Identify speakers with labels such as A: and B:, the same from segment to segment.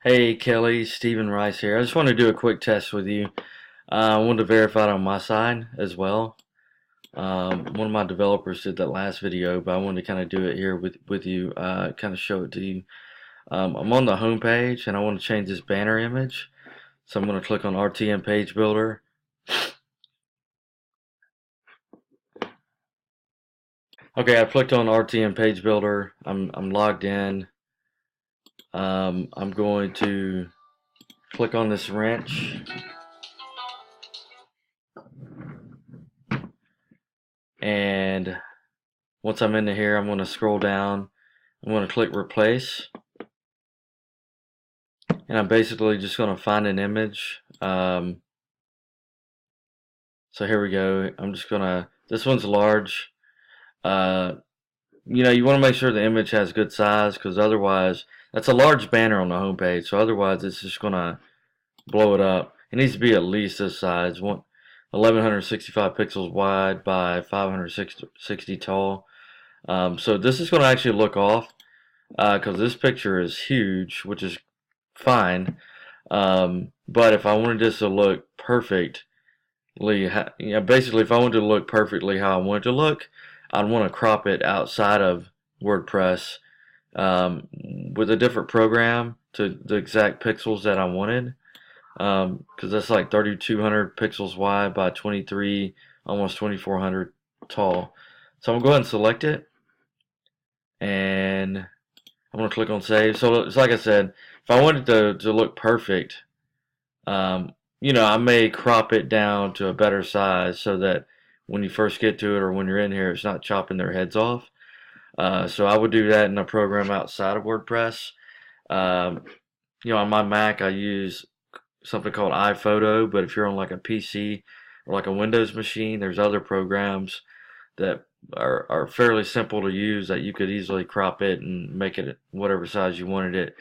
A: Hey Kelly, Stephen Rice here. I just want to do a quick test with you. I wanted to verify it on my side as well. One of my developers did that last video, but I wanted to kind of do it here with you, kind of show it to you. I'm on the home page and I want to change this banner image. So I'm going to click on RTM Page Builder. Okay, I've clicked on RTM Page Builder. I'm logged in. I'm going to click on this wrench. And once I'm into here, I'm going to scroll down. I'm going to click replace. And I'm basically just going to find an image. So here we go. I'm just going to, this one's large. You want to make sure the image has good size because otherwise, that's a large banner on the home page. So otherwise, it's just going to blow it up. It needs to be at least this size. 1165 pixels wide by 560 tall. So this is going to actually look off because this picture is huge, which is fine. But if I wanted this to look perfectly, basically if I wanted to look perfectly how I want it to look, I'd want to crop it outside of WordPress with a different program to the exact pixels that I wanted. Because that's like 3200 pixels wide by 23, almost 2400 tall. So I'm going to go ahead and select it, and I'm going to click on save. So it's like I said, if I wanted to look perfect, I may crop it down to a better size so that when you first get to it or when you're in here, it's not chopping their heads off. So I would do that in a program outside of WordPress. On my Mac, I use something called iPhoto, but if you're on like a PC or like a Windows machine, there's other programs that are fairly simple to use that you could easily crop it and make it whatever size you wanted it.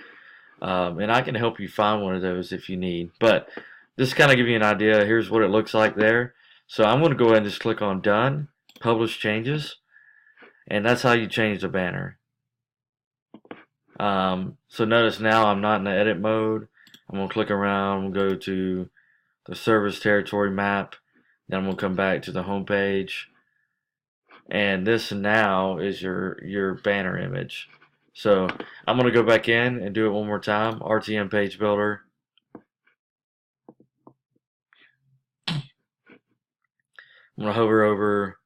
A: And I can help you find one of those if you need. But this kind of give you an idea. Here's what it looks like there. So I'm going to go ahead and just click on Done, Publish Changes, and that's how you change the banner. So notice now I'm not in the edit mode. I'm going to click around, go to the service territory map, then I'm going to come back to the home page, and this now is your banner image. So I'm going to go back in and do it one more time. RTM Page Builder. I'm going to hover over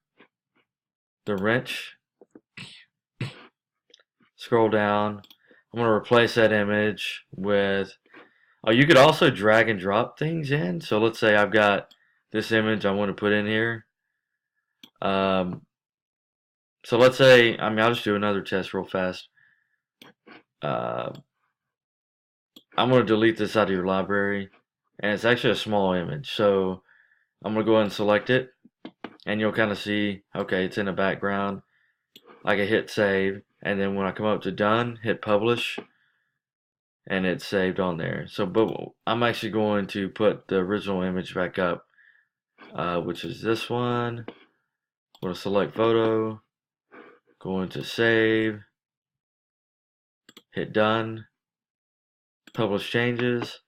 A: the wrench, scroll down. I'm going to replace that image with, you could also drag and drop things in. So let's say I've got this image I want to put in here. So let's say, I'll just do another test real fast. I'm going to delete this out of your library, and it's actually a small image. So I'm going to go ahead and select it, and you'll kind of see, okay, it's in the background. I can hit save, and then when I come up to done, hit publish, and it's saved on there. So, but I'm actually going to put the original image back up, which is this one. I'm going to select photo, going to save, hit done, publish changes,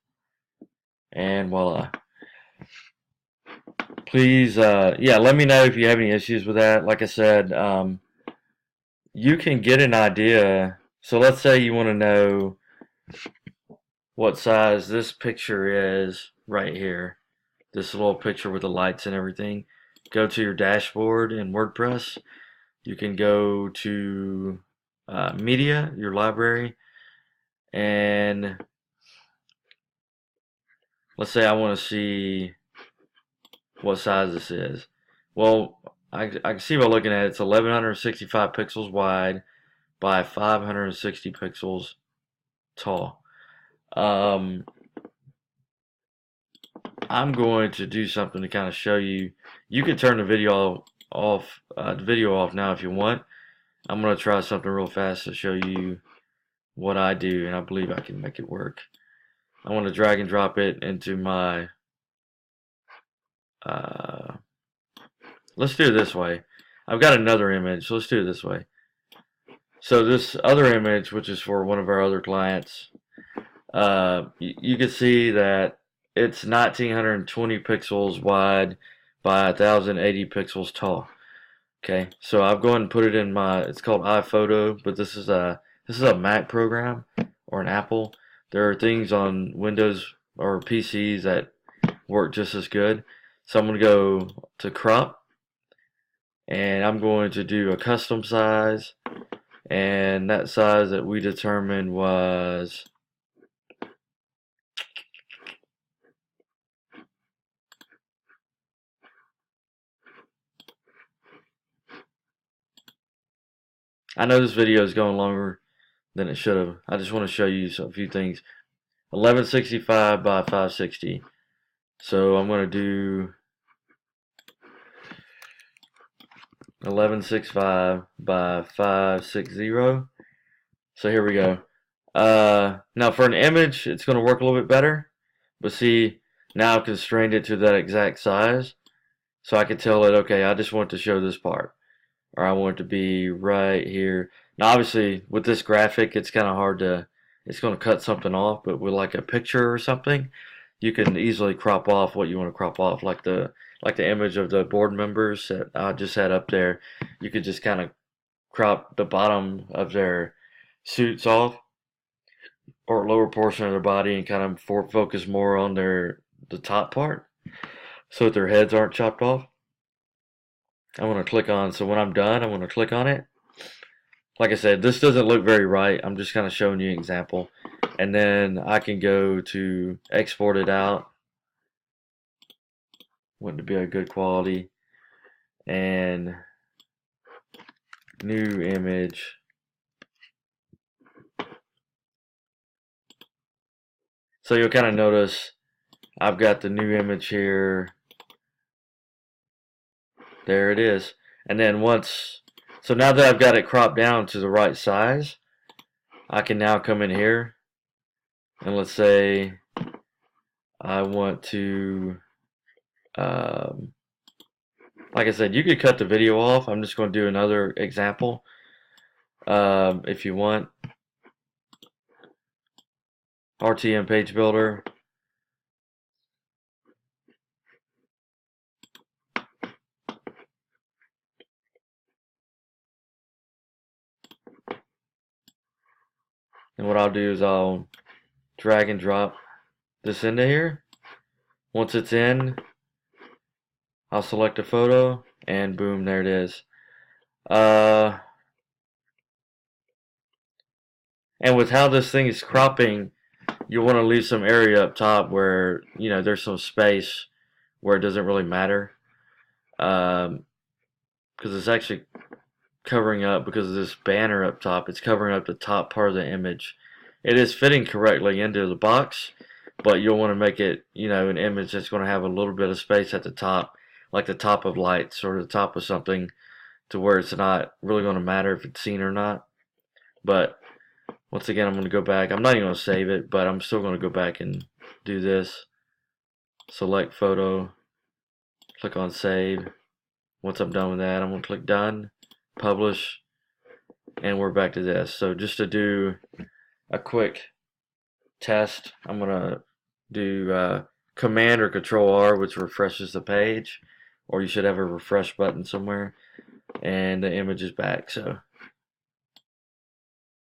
A: and voila. Please, let me know if you have any issues with that. Like I said, you can get an idea. So let's say you want to know what size this picture is right here. This little picture with the lights and everything. Go to your dashboard in WordPress. You can go to media, your library, and let's say I want to see what size this is. Well, I can see by looking at it, it's 1165 pixels wide by 560 pixels tall. I'm going to do something to kind of show you. You can turn the video off now if you want. I'm going to try something real fast to show you what I do, and I believe I can make it work. I want to drag and drop it into my let's do it this way. I've got another image, so let's do it this way. So this other image, which is for one of our other clients, You can see that it's 1920 pixels wide by 1080 pixels tall. Okay, so I'll go ahead and put it in my, it's called iPhoto, but this is a Mac program or an Apple. There are things on Windows or PCs that work just as good. So I'm going to go to crop, and I'm going to do a custom size, and that size that we determined was, I know this video is going longer than it should have. I just want to show you a few things. 1165 by 560. So I'm going to do 1165 by 560. So here we go. Now for an image, it's going to work a little bit better. But see, now I've constrained it to that exact size. So I can tell it, okay, I just want to show this part. Or I want it to be right here. Now obviously, with this graphic, it's kind of hard to, it's going to cut something off. But with like a picture or something, you can easily crop off what you want to crop off. Like the image of the board members that I just had up there. You could just kind of crop the bottom of their suits off, or lower portion of their body, and kind of focus more on the top part, so that their heads aren't chopped off. I'm going to click on, so when I'm done, I'm going to click on it. Like I said, this doesn't look very right. I'm just kind of showing you an example. And then I can go to export it out. Want it to be a good quality. And new image. So you'll kind of notice I've got the new image here. There it is. And then so now that I've got it cropped down to the right size, I can now come in here and let's say I want to, like I said, you could cut the video off. I'm just going to do another example if you want. RTM page builder. And what I'll do is I'll drag and drop this into here. Once it's in, I'll select a photo, and boom, there it is. And with how this thing is cropping, you want to leave some area up top where, there's some space where it doesn't really matter. Because it's actually covering up, because of this banner up top, it's covering up the top part of the image. It is fitting correctly into the box, but you'll want to make it, an image that's going to have a little bit of space at the top, like the top of lights or the top of something, to where it's not really going to matter if it's seen or not. But once again, I'm going to go back. I'm not even going to save it, but I'm still going to go back and do this. Select photo, click on save. Once I'm done with that, I'm going to click done, publish, and we're back to this. So just to do a quick test, I'm going to do Command or Control R, which refreshes the page, or you should have a refresh button somewhere, and the image is back. So